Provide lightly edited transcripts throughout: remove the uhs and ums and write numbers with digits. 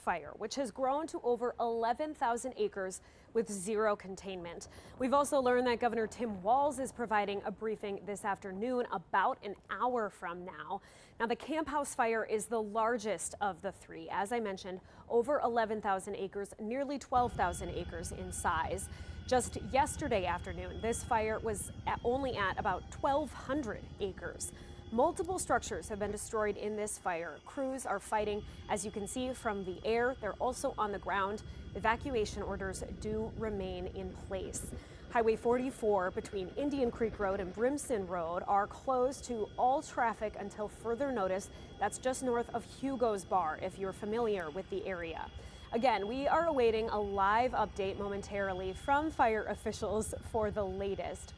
fire, which has grown to over 11,000 acres with zero containment. We've also learned that Governor Tim Walz is providing a briefing this afternoon about an hour from now. Now, the Camp House fire is the largest of the three. As I mentioned, over 11,000 acres, nearly 12,000 acres in size. Just yesterday afternoon, this fire was only at about 1,200 acres. Multiple structures have been destroyed in this fire. Crews are fighting, as you can see from the air. They're also on the ground. Evacuation orders do remain in place. Highway 44 between Indian Creek Road and Brimson Road are closed to all traffic until further notice. That's just north of Hugo's Bar, if you're familiar with the area. Again, we are awaiting a live update momentarily from fire officials for the latest.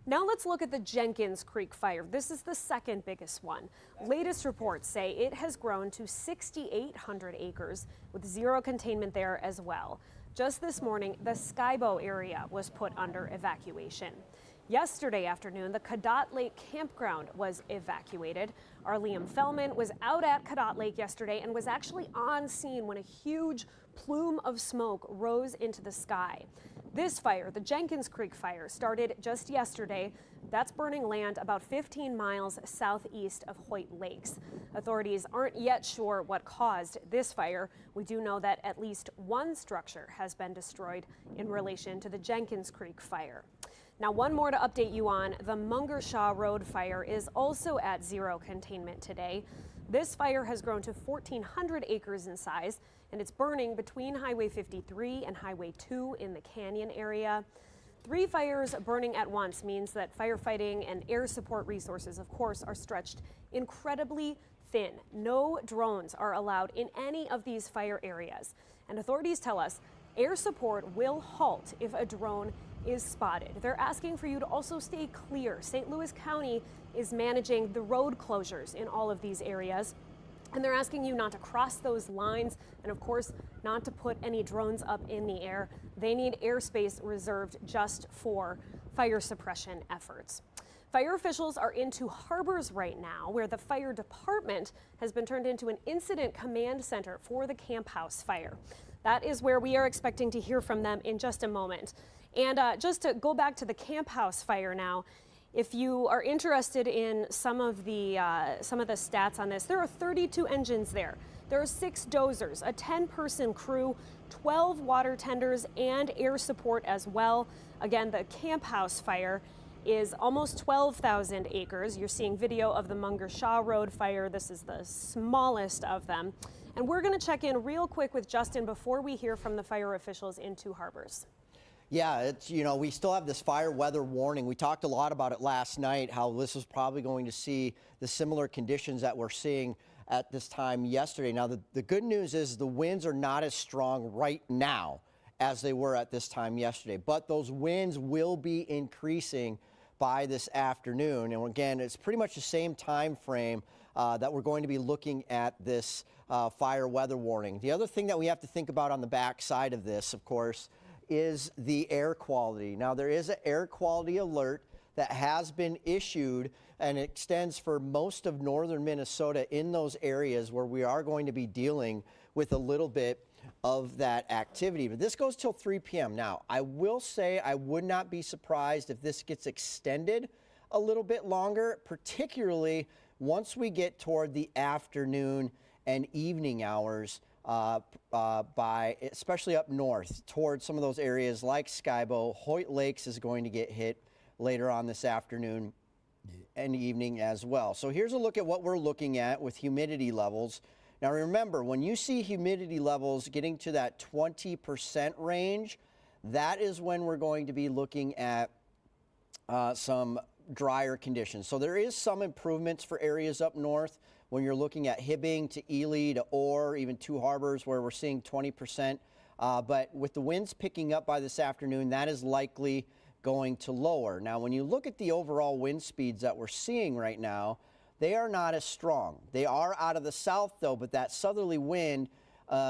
Now let's look at the Jenkins Creek fire. This is the second biggest one. Latest reports say it has grown to 6,800 acres with zero containment there as well. Just this morning, the Skybo area was put under evacuation. Yesterday afternoon, the Cadott Lake campground was evacuated. Our Liam Fellman was out at Cadott Lake yesterday and was actually on scene when a huge plume of smoke rose into the sky. This fire, the Jenkins Creek fire, started just yesterday. That's burning land about 15 miles southeast of Hoyt Lakes. Authorities aren't yet sure what caused this fire. We do know that at least one structure has been destroyed in relation to the Jenkins Creek fire. Now, one more to update you on. The Mungershaw Road fire is also at zero containment today. This fire has grown to 1,400 acres in size, and it's burning between Highway 53 and Highway 2 in the Canyon area. 3 fires burning at once means that firefighting and air support resources, of course, are stretched incredibly thin. No drones are allowed in any of these fire areas. And authorities tell us air support will halt if a drone is spotted. They're asking for you to also stay clear. St. Louis County is managing the road closures in all of these areas, and they're asking you not to cross those lines and, of course, not to put any drones up in the air. They need airspace reserved just for fire suppression efforts. Fire officials are into harbors right now, where the fire department has been turned into an incident command center for the Camp House fire. That is where we are expecting to hear from them in just a moment. And just to go back to the Camp House fire now, if you are interested in some of the stats on this, there are 32 engines there. There are 6 dozers, a 10-person crew, 12 water tenders, and air support as well. Again, the Camp House fire is almost 12,000 acres. You're seeing video of the Mungershaw Road fire. This is the smallest of them. And we're going to check in real quick with Justin before we hear from the fire officials in Two Harbors. Yeah, it's, we still have this fire weather warning. We talked a lot about it last night, how this is probably going to see the similar conditions that we're seeing at this time yesterday. Now, the good news is the winds are not as strong right now as they were at this time yesterday, but those winds will be increasing by this afternoon. And again, it's pretty much the same time frame that we're going to be looking at this fire weather warning. The other thing that we have to think about on the back side of this, of course, is the air quality. Now, there is an air quality alert that has been issued and it extends for most of northern Minnesota in those areas where we are going to be dealing with a little bit of that activity. But this goes till 3 p.m. Now, I will say I would not be surprised if this gets extended a little bit longer, particularly once we get toward the afternoon and evening hours. Especially up north towards some of those areas like Skybo. Hoyt Lakes is going to get hit later on this afternoon and evening as well. So here's a look at what we're looking at with humidity levels. Now remember, when you see humidity levels getting to that 20% range, that is when we're going to be looking at some drier conditions. So there is some improvements for areas up north. When you're looking at Hibbing to Ely to Orr, even Two Harbors, where we're seeing 20%. But with the winds picking up by this afternoon, that is likely going to lower. Now, when you look at the overall wind speeds that we're seeing right now, they are not as strong. They are out of the south, though, but that southerly wind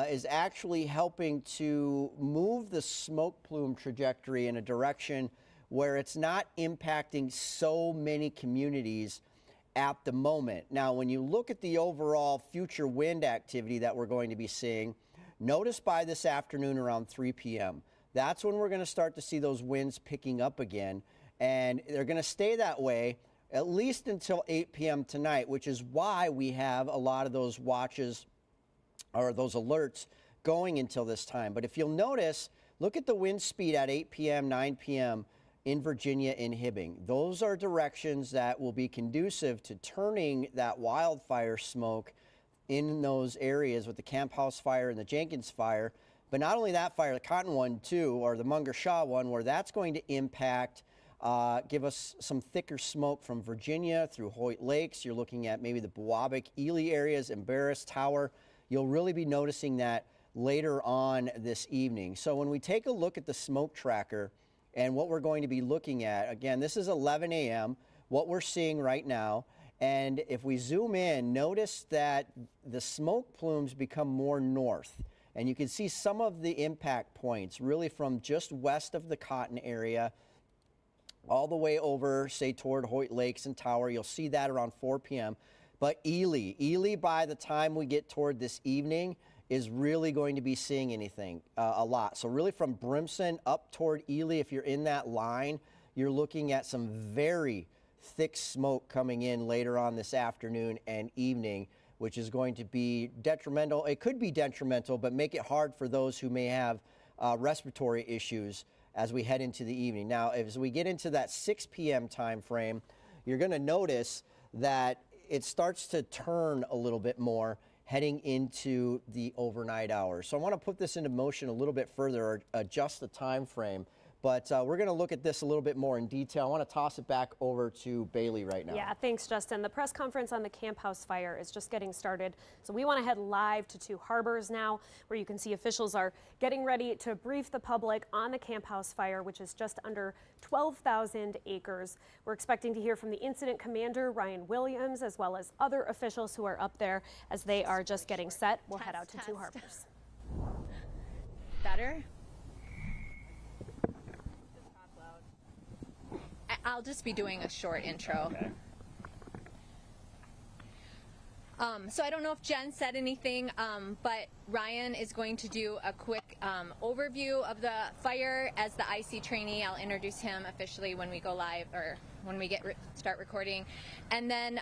is actually helping to move the smoke plume trajectory in a direction where it's not impacting so many communities at the moment. Now, when you look at the overall future wind activity that we're going to be seeing, Notice by this afternoon around 3 p.m., that's when we're going to start to see those winds picking up again, and they're going to stay that way at least until 8 p.m. tonight, which is why we have a lot of those watches or those alerts going until this time. But if you'll notice, look at the wind speed at 8 p.m., 9 p.m. in Virginia and Hibbing. Those are directions that will be conducive to turning that wildfire smoke in those areas with the Camp House fire and the Jenkins fire. But not only that fire, the Cotton one too, or the Munger Shaw one, where that's going to impact, give us some thicker smoke from Virginia through Hoyt Lakes. You're looking at maybe the Buwabic, Ely areas, Embarrass, Tower. You'll really be noticing that later on this evening. So when we take a look at the smoke tracker and what we're going to be looking at, again, this is 11 a.m., what we're seeing right now. And if we zoom in, notice that the smoke plumes become more north. And you can see some of the impact points really from just west of the Cotton area all the way over, say, toward Hoyt Lakes and Tower. You'll see that around 4 p.m. But Ely, by the time we get toward this evening, is really going to be seeing anything a lot. So really from Brimson up toward Ely, if you're in that line, you're looking at some very thick smoke coming in later on this afternoon and evening, which is going to be detrimental. It could be detrimental, but make it hard for those who may have respiratory issues as we head into the evening. Now, as we get into that 6 p.m. time frame, you're going to notice that it starts to turn a little bit more heading into the overnight hours. So I want to put this into motion a little bit further, or adjust the time frame. But we're going to look at this a little bit more in detail. I want to toss it back over to Bailey right now. Yeah, thanks, Justin. The press conference on the Camp House fire is just getting started. So we want to head live to Two Harbors now, where you can see officials are getting ready to brief the public on the Camp House fire, which is just under 12,000 acres. We're expecting to hear from the incident commander, Ryan Williams, as well as other officials who are up there as they are just getting set. We'll head out to Two Harbors. Better? I'll just be doing a short intro. Okay. So I don't know if Jen said anything, but Ryan is going to do a quick overview of the fire as the IC trainee. I'll introduce him officially when we go live, or when we start recording. And then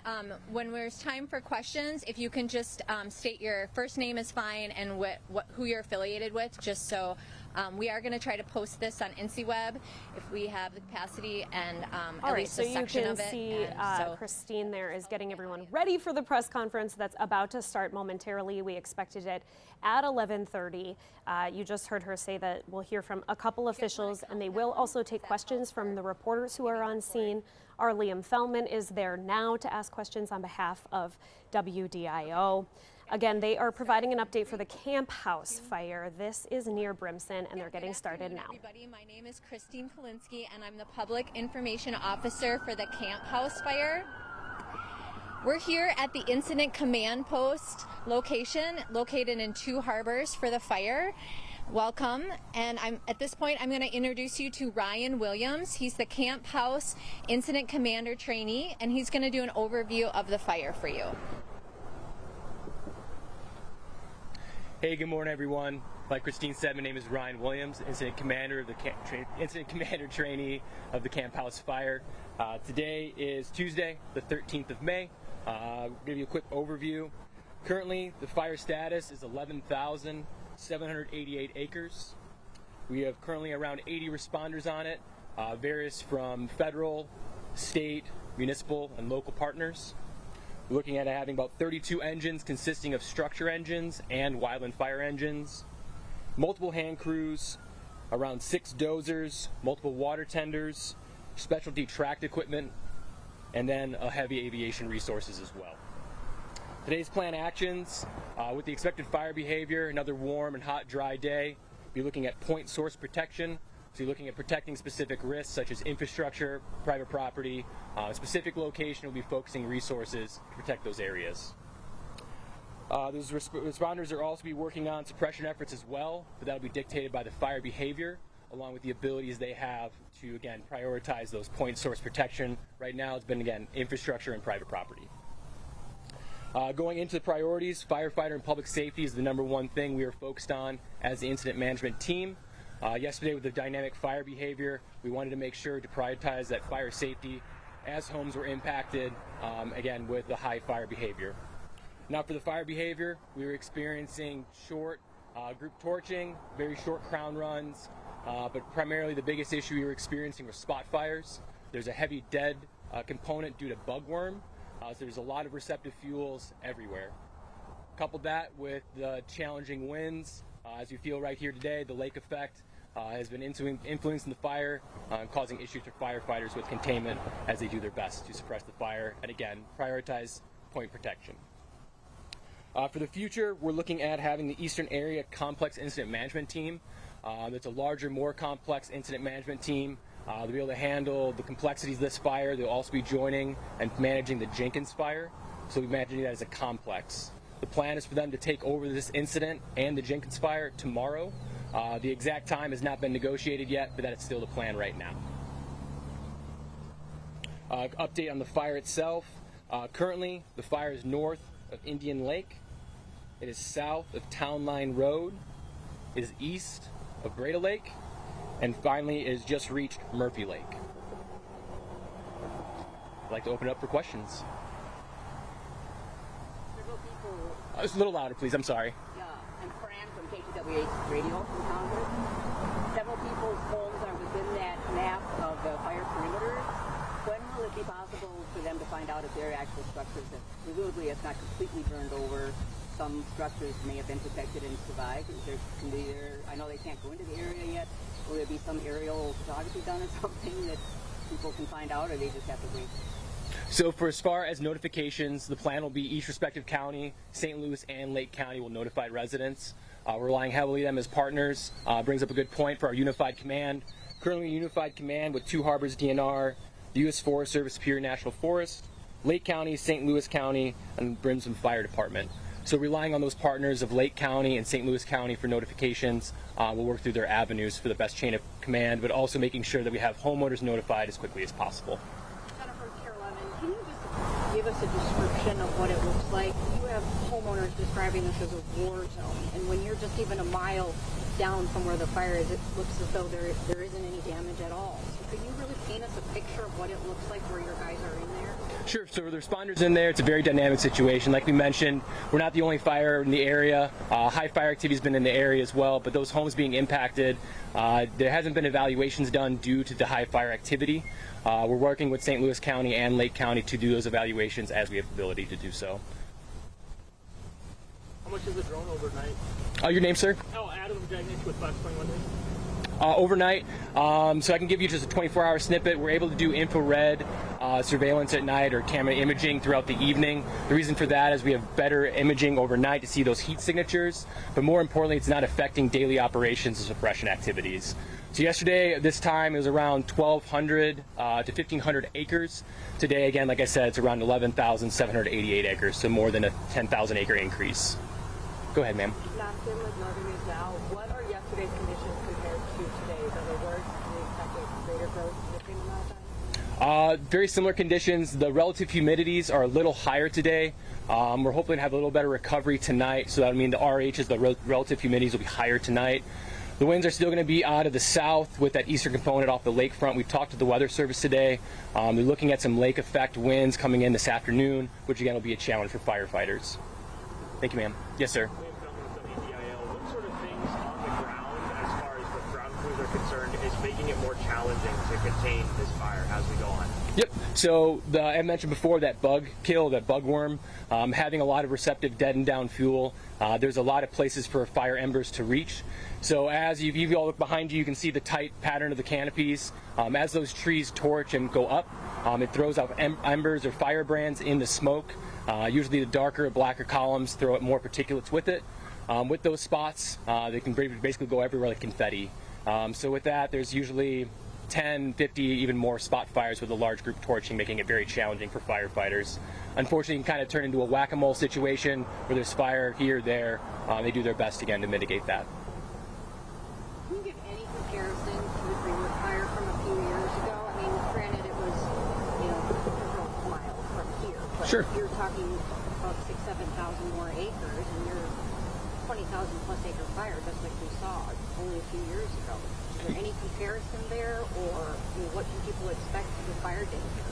when there's time for questions, if you can just state your first name is fine, and who you're affiliated with, just so we are going to try to post this on IncyWeb if we have the capacity, and at least a section of it. So you can see Christine there is getting everyone ready for the press conference that's about to start momentarily. We expected it at 11:30. You just heard her say that we'll hear from a couple officials, and they will also take questions from the reporters who are on scene. Our Liam Feldman is there now to ask questions on behalf of WDIO. Again, they are providing an update for the Camp House fire. This is near Brimson, and they're getting started now. Everybody, my name is Christine Kalinsky, and I'm the Public Information Officer for the Camp House fire. We're here at the Incident Command Post location, located in Two Harbors, for the fire. Welcome, and at this point I'm going to introduce you to Ryan Williams. He's the Camp House Incident Commander trainee, and he's going to do an overview of the fire for you. Hey, good morning, everyone. Like Christine said, my name is Ryan Williams, Incident Commander of the Incident Commander Trainee of the Camp House Fire. Today is Tuesday, the 13th of May. I'll give you a quick overview. Currently, the fire status is 11,788 acres. We have currently around 80 responders on it, various from federal, state, municipal, and local partners. We're looking at having about 32 engines consisting of structure engines and wildland fire engines, multiple hand crews, around 6 dozers, multiple water tenders, specialty tracked equipment, and then heavy aviation resources as well. Today's planned actions, with the expected fire behavior, another warm and hot dry day, be looking at point source protection. So you're looking at protecting specific risks such as infrastructure, private property. A specific location will be focusing resources to protect those areas. Those responders are also be working on suppression efforts as well, but that'll be dictated by the fire behavior, along with the abilities they have to, again, prioritize those point source protection. Right now it's been, again, infrastructure and private property. Going into the priorities, firefighter and public safety is the #1 thing we are focused on as the incident management team. Yesterday with the dynamic fire behavior, we wanted to make sure to prioritize that fire safety as homes were impacted, again, with the high fire behavior. Now for the fire behavior, we were experiencing short group torching, very short crown runs, but primarily the biggest issue we were experiencing was spot fires. There's a heavy dead component due to bugworm, so there's a lot of receptive fuels everywhere. Coupled that with the challenging winds, as you feel right here today, the lake effect has been influencing the fire, causing issues for firefighters with containment as they do their best to suppress the fire and, again, prioritize point protection. For the future, we're looking at having the Eastern Area Complex Incident Management Team. It's a larger, more complex incident management team. They'll be able to handle the complexities of this fire. They'll also be joining and managing the Jenkins fire. So we're managing that as a complex. The plan is for them to take over this incident and the Jenkins fire tomorrow. The exact time has not been negotiated yet, but that is still the plan right now. Update on the fire itself. Currently, the fire is north of Indian Lake. It is south of Town Line Road. It is east of Breda Lake. And finally, it has just reached Murphy Lake. I'd like to open it up for questions. Several people. Just a little louder, please. I'm sorry. Yeah, I'm Fran from KTWA Radio from Congress. Several people's homes are within that map of the fire perimeter. When will it be possible for them to find out if there are actual structures that presumably it's not completely burned over? Some structures may have been protected and survived. I know they can't go into the area yet. Will there be some aerial photography done or something that people can find out, or they just have to wait? So for as far as notifications, the plan will be each respective county, St. Louis and Lake County will notify residents. We're relying heavily on them as partners. Brings up a good point for our unified command. Currently a unified command with 2 harbors DNR, the U.S. Forest Service Superior National Forest, Lake County, St. Louis County, and Brimson Fire Department. So relying on those partners of Lake County and St. Louis County for notifications, we'll work through their avenues for the best chain of command, but also making sure that we have homeowners notified as quickly as possible. Jennifer Carolyn, can you just give us a description of what it looks like? You have homeowners describing this as a war zone, and when you're just even a mile down from where the fire is, it looks as though there isn't any damage at all. So could you really paint us a picture of what it looks like where your guys are in there? Sure. So the responders in there, it's a very dynamic situation. Like we mentioned, we're not the only fire in the area. High fire activity has been in the area as well, but those homes being impacted, there hasn't been evaluations done due to the high fire activity. We're working with St. Louis County and Lake County to do those evaluations as we have the ability to do so. How much is the drone overnight? Your name, sir? Oh, Adam Jagnich with Fox 21 News. Overnight, so I can give you just a 24-hour snippet. We're able to do infrared surveillance at night or camera imaging throughout the evening. The reason for that is we have better imaging overnight to see those heat signatures, but more importantly, it's not affecting daily operations and suppression activities. So yesterday, at this time, it was around 1,200 to 1,500 acres. Today, again, like I said, it's around 11,788 acres, so more than a 10,000 acre increase. Go ahead, ma'am. Nathan with Northern News Now. What are yesterday's conditions compared to today's? Are they worse? Do you expect a greater growth between the amount of time? Very similar conditions. The relative humidities are a little higher today. We're hoping to have a little better recovery tonight, so that would mean the RHs, the relative humidities, will be higher tonight. The winds are still going to be out of the south with that eastern component off the lakefront. We've talked to the Weather Service today. They're looking at some lake effect winds coming in this afternoon, which again will be a challenge for firefighters. Thank you, ma'am. Yes, sir. What sort of things on the ground, as far as the ground crews are concerned, is making it more challenging to contain this fire as we go on? Yep. So I mentioned before that bug kill, that bugworm, having a lot of receptive dead and down fuel. There's a lot of places for fire embers to reach. So as you all look behind you, you can see the tight pattern of the canopies. As those trees torch and go up, it throws out embers or firebrands in the smoke. Usually the darker, blacker columns throw out more particulates with it. With those spots, they can basically go everywhere like confetti. So with that, there's usually 10, 50, even more spot fires with a large group torching, making it very challenging for firefighters. Unfortunately, it can kind of turn into a whack-a-mole situation where there's fire here, there. They do their best again to mitigate that. Can you give any comparison to the Greenwood fire from a few years ago? I mean, granted, it was, several miles from here. But Sure. you're talking about 6,000-7,000 more acres, and you're 20,000 plus acre fire, just like we saw only a few years ago. Is there any comparison there, or what can people expect with fire danger?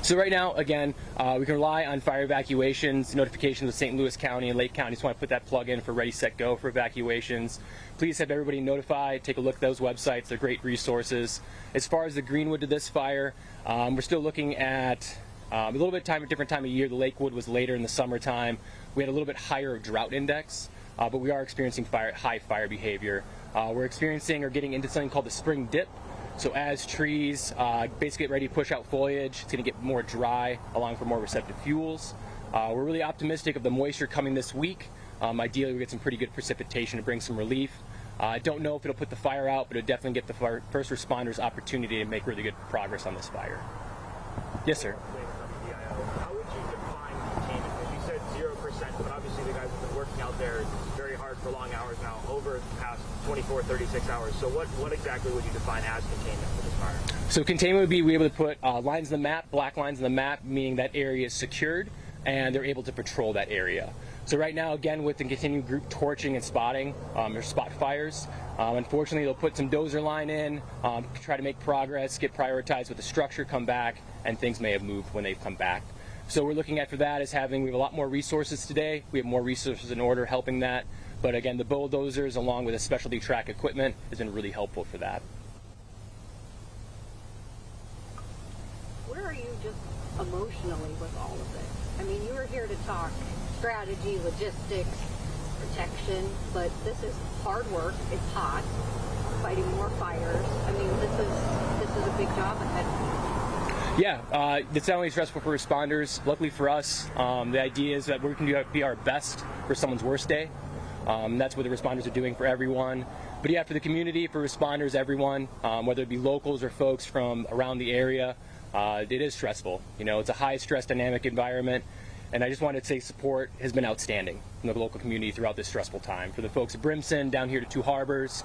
So right now, again, we can rely on fire evacuations, notifications with St. Louis County and Lake County. Just want to put that plug in for Ready, Set, Go for evacuations. Please have everybody notified. Take a look at those websites. They're great resources. As far as the greenwood to this fire, we're still looking at a little bit different time of year. The Lakewood was later in the summertime. We had a little bit higher drought index, but we are experiencing high fire behavior. We're experiencing or getting into something called the spring dip. So as trees basically get ready to push out foliage, it's going to get more dry, allowing for more receptive fuels. We're really optimistic of the moisture coming this week. Ideally, we get some pretty good precipitation to bring some relief. I don't know if it'll put the fire out, but it'll definitely get the first responders opportunity to make really good progress on this fire. Yes, sir. How would you define containment? As you said, 0%, but obviously the guys have been working out there very hard for long hours now, over the past 24, 36 hours. So what exactly would you define as containment for this fire? So containment would be we able to put lines in the map, black lines in the map, meaning that area is secured, and they're able to patrol that area. So right now, again, with the continued group torching and spotting, or spot fires, unfortunately, they'll put some dozer line in, try to make progress, get prioritized with the structure, come back, and things may have moved when they've come back. So we're looking at for that is we have a lot more resources today. We have more resources in order helping that. But again, the bulldozers along with the specialty track equipment has been really helpful for that. Where are you just emotionally with all of this? I mean, you were here to talk strategy, logistics, protection, but this is hard work. It's hot. Fighting more fires. I mean, this is a big job ahead of you. Yeah, it's not only stressful for responders. Luckily for us, the idea is that we can be our best for someone's worst day. That's what the responders are doing for everyone. But yeah, for the community, for responders, everyone, whether it be locals or folks from around the area, it is stressful. You know, it's a high stress dynamic environment. And I just wanted to say support has been outstanding from the local community throughout this stressful time. For the folks at Brimson, down here to Two Harbors,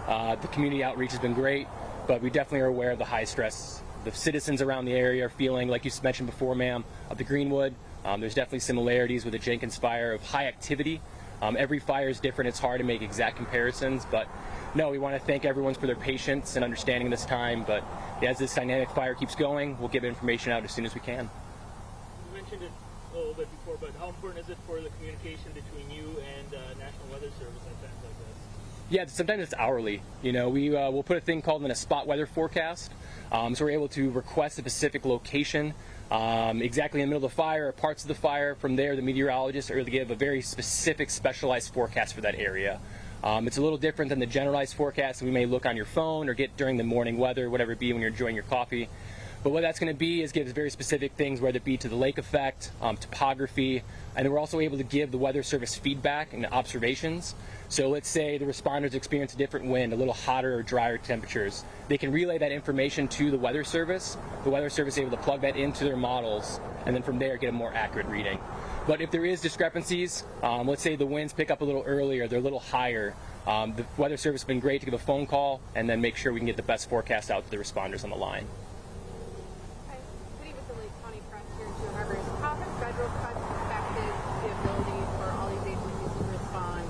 the community outreach has been great, but we definitely are aware of the high stress. The citizens around the area are feeling, like you mentioned before, ma'am, of the Greenwood. There's definitely similarities with the Jenkins fire of high activity. Every fire is different. It's hard to make exact comparisons, but no, we want to thank everyone for their patience and understanding this time. But yeah, as this dynamic fire keeps going, we'll give information out as soon as we can. You mentioned it a little bit before, but how important is it for the communication between you and National Weather Service at times like this? Yeah, sometimes it's hourly. You know, we'll put a thing called in a spot weather forecast. So we're able to request a specific location exactly in the middle of the fire or parts of the fire. From there, the meteorologists are able to give a very specific, specialized forecast for that area. It's a little different than the generalized forecast that we may look on your phone or get during the morning weather, whatever it be when you're enjoying your coffee. But what that's going to be is give us very specific things, whether it be to the lake effect, topography, and then we're also able to give the Weather Service feedback and observations. So let's say the responders experience a different wind, a little hotter or drier temperatures. They can relay that information to the Weather Service. The Weather Service is able to plug that into their models, and then from there get a more accurate reading. But if there is discrepancies, let's say the winds pick up a little earlier, they're a little higher, the Weather Service has been great to give a phone call and then make sure we can get the best forecast out to the responders on the line. How have federal cuts affected the ability for all these agencies to respond?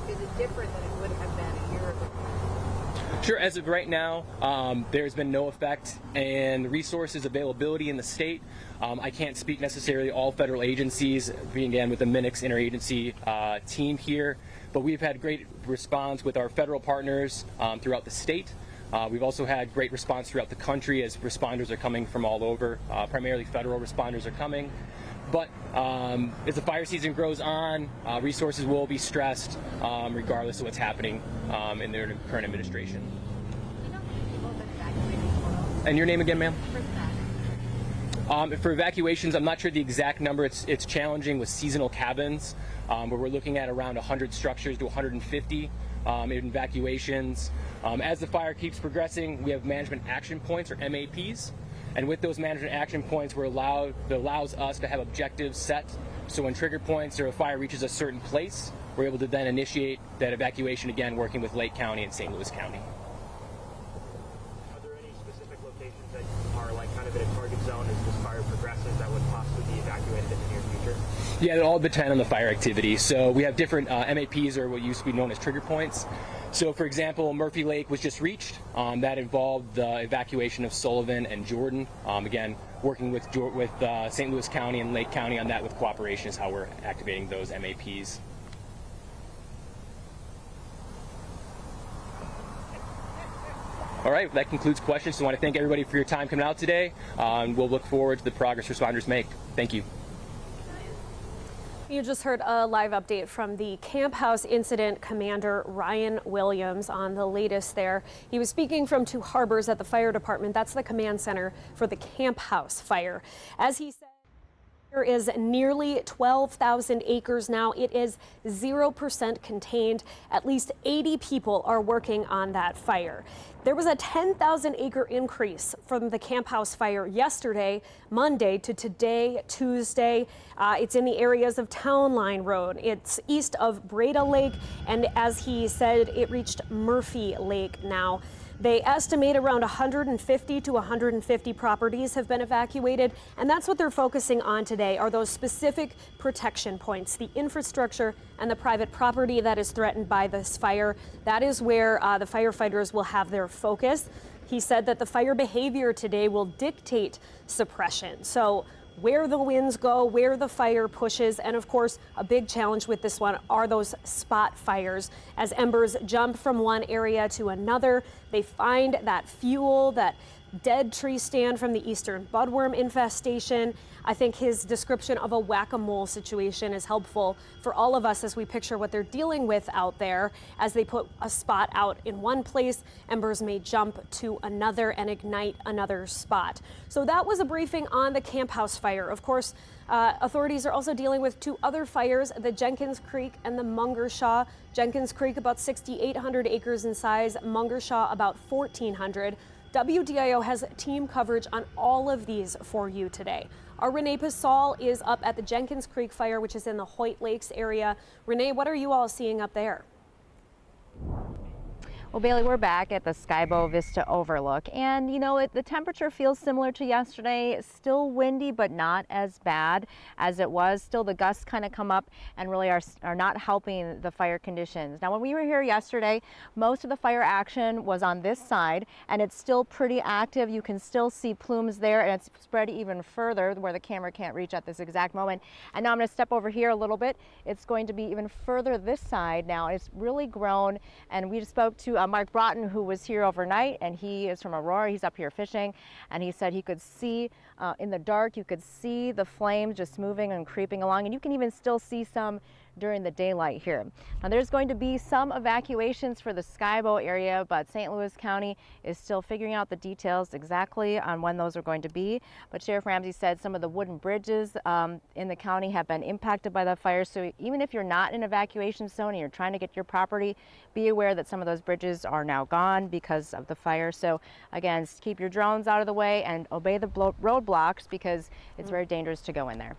Is it different than it would have been a year ago? Sure, as of right now, there's been no effect in resources availability in the state. I can't speak necessarily all federal agencies, being again with the Minix interagency team here, but we've had great response with our federal partners throughout the state. We've also had great response throughout the country as responders are coming from all over. Primarily federal responders are coming. But as the fire season grows on, resources will be stressed regardless of what's happening in their current administration. And your name again, ma'am? For evacuations, I'm not sure the exact number. It's challenging with seasonal cabins, where we're looking at around 100 structures to 150 in evacuations. As the fire keeps progressing, we have management action points, or MAPs. And with those management action points, that allows us to have objectives set. So when trigger points or a fire reaches a certain place, we're able to then initiate that evacuation again, working with Lake County and St. Louis County. Are there any specific locations that are like kind of in a target zone as this fire progresses that would possibly be evacuated in the near future? Yeah, it all depend on the fire activity. So we have different MAPs, or what used to be known as trigger points. So for example, Murphy Lake was just reached. That involved the evacuation of Sullivan and Jordan. Again, working with St. Louis County and Lake County on that with cooperation is how we're activating those MAPs. All right, that concludes questions. So I want to thank everybody for your time coming out today. And we'll look forward to the progress responders make. Thank you. You just heard a live update from the Camp House incident commander, Ryan Williams, on the latest there. He was speaking from Two Harbors at the fire department. That's the command center for the Camp House fire. As he said, there is nearly 12,000 acres now. It is 0% contained. At least 80 people are working on that fire. There was a 10,000 acre increase from the Camp House fire yesterday, Monday, to today, Tuesday. It's in the areas of Town Line Road. It's east of Breda Lake, and as he said, it reached Murphy Lake now. They estimate around 150 to 150 properties have been evacuated, and that's what they're focusing on today, are those specific protection points, the infrastructure and the private property that is threatened by this fire. That is where the firefighters will have their focus. He said that the fire behavior today will dictate suppression. So where the winds go, where the fire pushes, and of course, a big challenge with this one are those spot fires. As embers jump from one area to another, they find that fuel, that dead tree stand from the eastern budworm infestation. I think his description of a whack-a-mole situation is helpful for all of us as we picture what they're dealing with out there. As they put a spot out in one place, embers may jump to another and ignite another spot. So that was a briefing on the Camp House fire. Of course, authorities are also dealing with two other fires, the Jenkins Creek and the Mungershaw. Jenkins Creek about 6,800 acres in size, Mungershaw about 1,400. WDIO has team coverage on all of these for you today. Our Renee Pasal is up at the Jenkins Creek fire, which is in the Hoyt Lakes area. Renee, what are you all seeing up there? Well, Bailey, we're back at the Skybow Vista Overlook, and you know, the temperature feels similar to yesterday. It's still windy, but not as bad as it was. Still, the gusts kind of come up and really are not helping the fire conditions. Now, when we were here yesterday, most of the fire action was on this side, and it's still pretty active. You can still see plumes there, and it's spread even further where the camera can't reach at this exact moment. And now I'm going to step over here a little bit. It's going to be even further this side now. It's really grown, and we just spoke to Mark Broughton, who was here overnight, and he is from Aurora. He's up here fishing, and he said he could see in the dark, you could see the flames just moving and creeping along, and you can even still see some during the daylight here. Now, there's going to be some evacuations for the Skybow area, but St. Louis County is still figuring out the details exactly on when those are going to be. But Sheriff Ramsey said some of the wooden bridges in the county have been impacted by the fire. So even if you're not in evacuation zone and you're trying to get your property, be aware that some of those bridges are now gone because of the fire. So again, keep your drones out of the way and obey the roadblocks because it's very dangerous to go in there.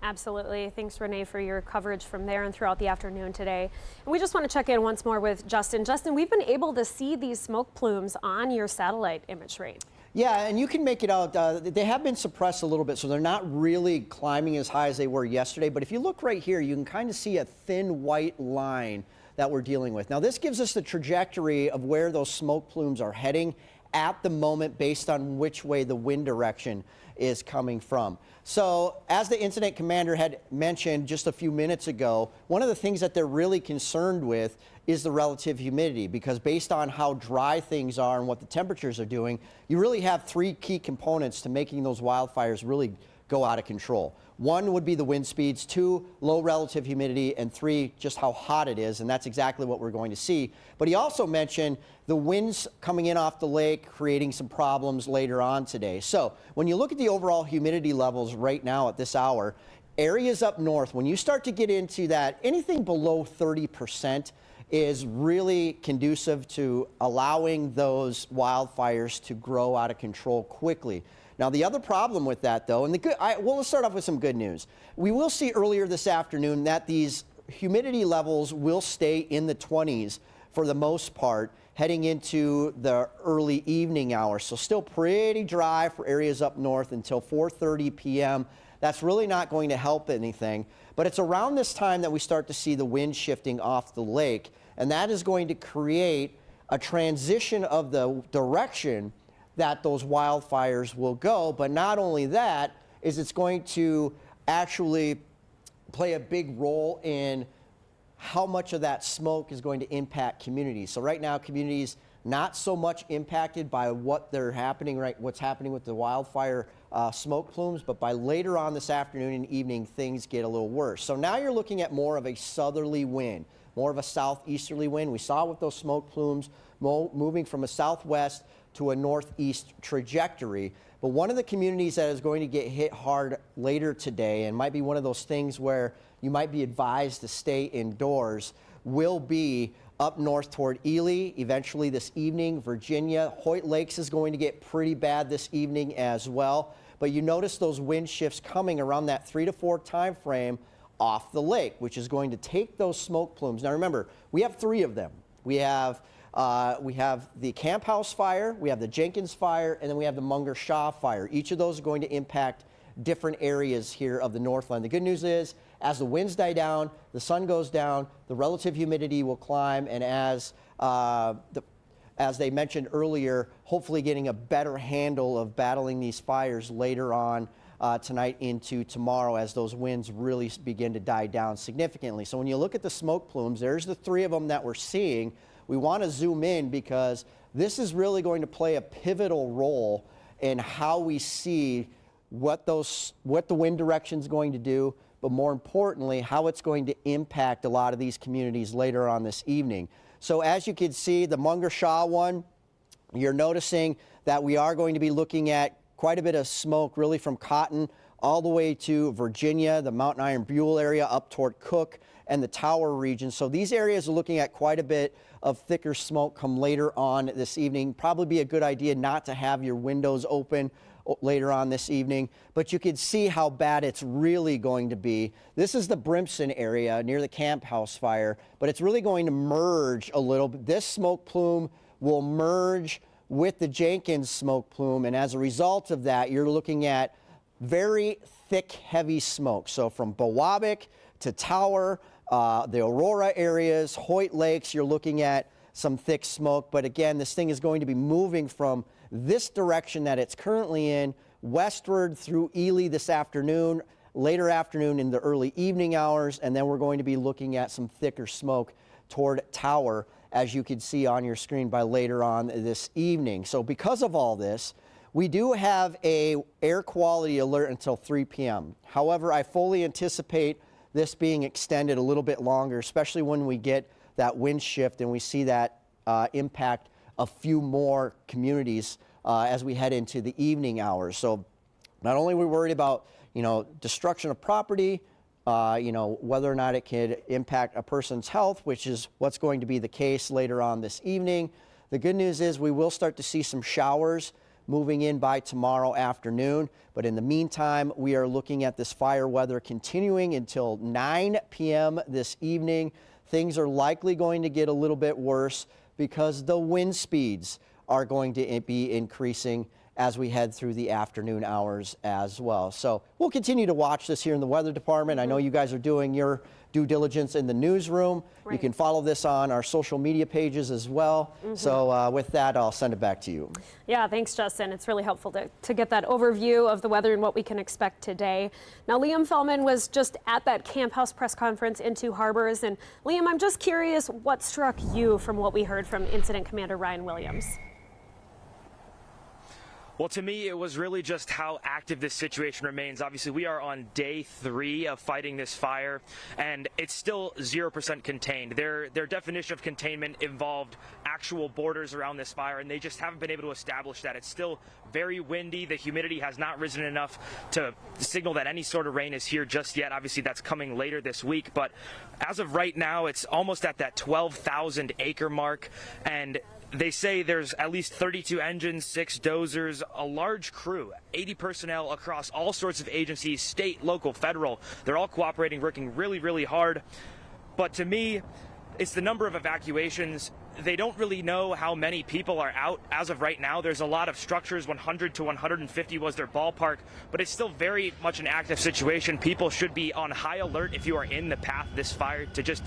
Absolutely. Thanks, Renee, for your coverage from there and throughout the afternoon today. And we just want to check in once more with Justin. Justin, we've been able to see these smoke plumes on your satellite imagery. Yeah, and you can make it out. They have been suppressed a little bit, so they're not really climbing as high as they were yesterday. But if you look right here, you can kind of see a thin white line that we're dealing with. Now, this gives us the trajectory of where those smoke plumes are heading at the moment based on which way the wind direction is coming from. So as the incident commander had mentioned just a few minutes ago, one of the things that they're really concerned with is the relative humidity, because based on how dry things are and what the temperatures are doing, you really have three key components to making those wildfires really go out of control. One would be the wind speeds, two, low relative humidity, and three, just how hot it is, and that's exactly what we're going to see. But he also mentioned the winds coming in off the lake, creating some problems later on today. So when you look at the overall humidity levels right now at this hour, areas up north, when you start to get into that, anything below 30% is really conducive to allowing those wildfires to grow out of control quickly. Now, the other problem with that, though, and let's start off with some good news. We will see earlier this afternoon that these humidity levels will stay in the 20s for the most part heading into the early evening hours. So still pretty dry for areas up north until 4:30 p.m. That's really not going to help anything. But it's around this time that we start to see the wind shifting off the lake, and that is going to create a transition of the direction that those wildfires will go. But not only that, is it's going to actually play a big role in how much of that smoke is going to impact communities. So right now, communities not so much impacted by what's happening with the wildfire smoke plumes, but by later on this afternoon and evening, things get a little worse. So now you're looking at more of a southerly wind, more of a southeasterly wind. We saw with those smoke plumes moving from a southwest to a northeast trajectory. But one of the communities that is going to get hit hard later today, and might be one of those things where you might be advised to stay indoors, will be up north toward Ely, eventually this evening. Virginia, Hoyt Lakes is going to get pretty bad this evening as well. But you notice those wind shifts coming around that 3 to 4 time frame off the lake, which is going to take those smoke plumes. Now remember, we have 3 of them. We have the Camp House fire, we have the Jenkins fire, and then we have the Munger Shaw fire. Each of those are going to impact different areas here of the Northland. The good news is, as the winds die down, the sun goes down, the relative humidity will climb, and as they mentioned earlier, hopefully getting a better handle of battling these fires later on tonight into tomorrow as those winds really begin to die down significantly. So when you look at the smoke plumes, there's the 3 of them that we're seeing. We want to zoom in because this is really going to play a pivotal role in how we see what the wind direction is going to do, but more importantly, how it's going to impact a lot of these communities later on this evening. So as you can see, the Munger Shaw one, you're noticing that we are going to be looking at quite a bit of smoke really from Cotton all the way to Virginia, the Mountain Iron Buell area up toward Cook and the Tower region. So these areas are looking at quite a bit of thicker smoke come later on this evening. Probably be a good idea not to have your windows open later on this evening, but you can see how bad it's really going to be. This is the Brimson area near the Camp House fire, but it's really going to merge a little bit. This smoke plume will merge with the Jenkins smoke plume, and as a result of that, you're looking at very thick, heavy smoke. So from Bowabic to Tower, the Aurora areas, Hoyt Lakes, you're looking at some thick smoke. But again, this thing is going to be moving from this direction that it's currently in, westward through Ely this afternoon, later afternoon in the early evening hours, and then we're going to be looking at some thicker smoke toward Tower, as you can see on your screen by later on this evening. So because of all this, we do have a air quality alert until 3 p.m. However, I fully anticipate this being extended a little bit longer, especially when we get that wind shift and we see that impact a few more communities as we head into the evening hours. So not only are we worried about, destruction of property, whether or not it could impact a person's health, which is what's going to be the case later on this evening. The good news is we will start to see some showers moving in by tomorrow afternoon. But in the meantime, we are looking at this fire weather continuing until 9 p.m. this evening. Things are likely going to get a little bit worse because the wind speeds are going to be increasing as we head through the afternoon hours as well. So we'll continue to watch this here in the weather department. I know you guys are doing your due diligence in the newsroom. Right. You can follow this on our social media pages as well. So with that, I'll send it back to you. Yeah, thanks, Justin. It's really helpful to get that overview of the weather and what we can expect today. Now, Liam Fellman was just at that Camp House press conference in Two Harbors. And Liam, I'm just curious what struck you from what we heard from Incident Commander Ryan Williams. Well, to me, it was really just how active this situation remains. Obviously, we are on day 3 of fighting this fire, and it's still 0% contained. Their definition of containment involved actual borders around this fire, and they just haven't been able to establish that. It's still very windy. The humidity has not risen enough to signal that any sort of rain is here just yet. Obviously, that's coming later this week, but as of right now, it's almost at that 12,000 acre mark, and they say there's at least 32 engines, 6 dozers, a large crew, 80 personnel across all sorts of agencies, state, local, federal. They're all cooperating, working really, really hard. But to me, it's the number of evacuations they don't really know how many people are out as of right now. There's a lot of structures, 100 to 150 was their ballpark, but it's still very much an active situation. People should be on high alert if you are in the path of this fire to just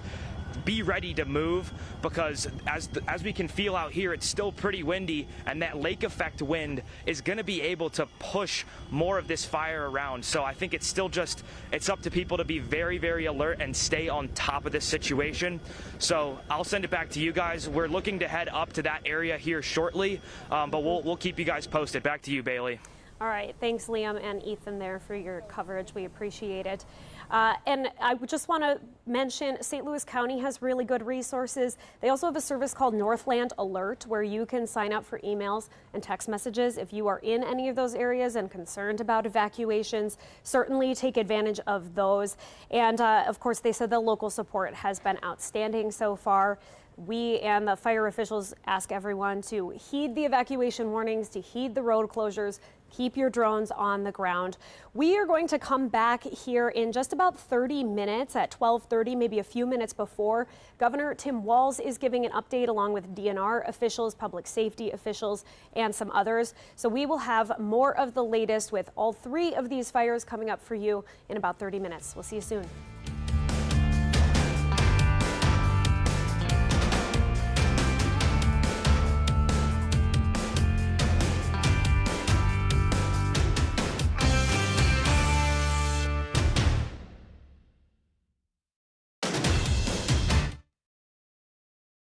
be ready to move, because as we can feel out here, it's still pretty windy, and that lake effect wind is going to be able to push more of this fire around. So I think it's still just, it's up to people to be very, very alert and stay on top of this situation. So I'll send it back to you guys. We're looking to head up to that area here shortly, but we'll keep you guys posted. Back to you, Bailey. All right, thanks Liam and Ethan there for your coverage. We appreciate it. And I just want to mention St. Louis County has really good resources. They also have a service called Northland Alert, where you can sign up for emails and text messages if you are in any of those areas and concerned about evacuations. Certainly take advantage of those. And of course, they said the local support has been outstanding so far. We and the fire officials ask everyone to heed the evacuation warnings, to heed the road closures, keep your drones on the ground. We are going to come back here in just about 30 minutes at 12:30, maybe a few minutes before. Governor Tim Walz is giving an update along with DNR officials, public safety officials, and some others. So we will have more of the latest with all three of these fires coming up for you in about 30 minutes. We'll see you soon.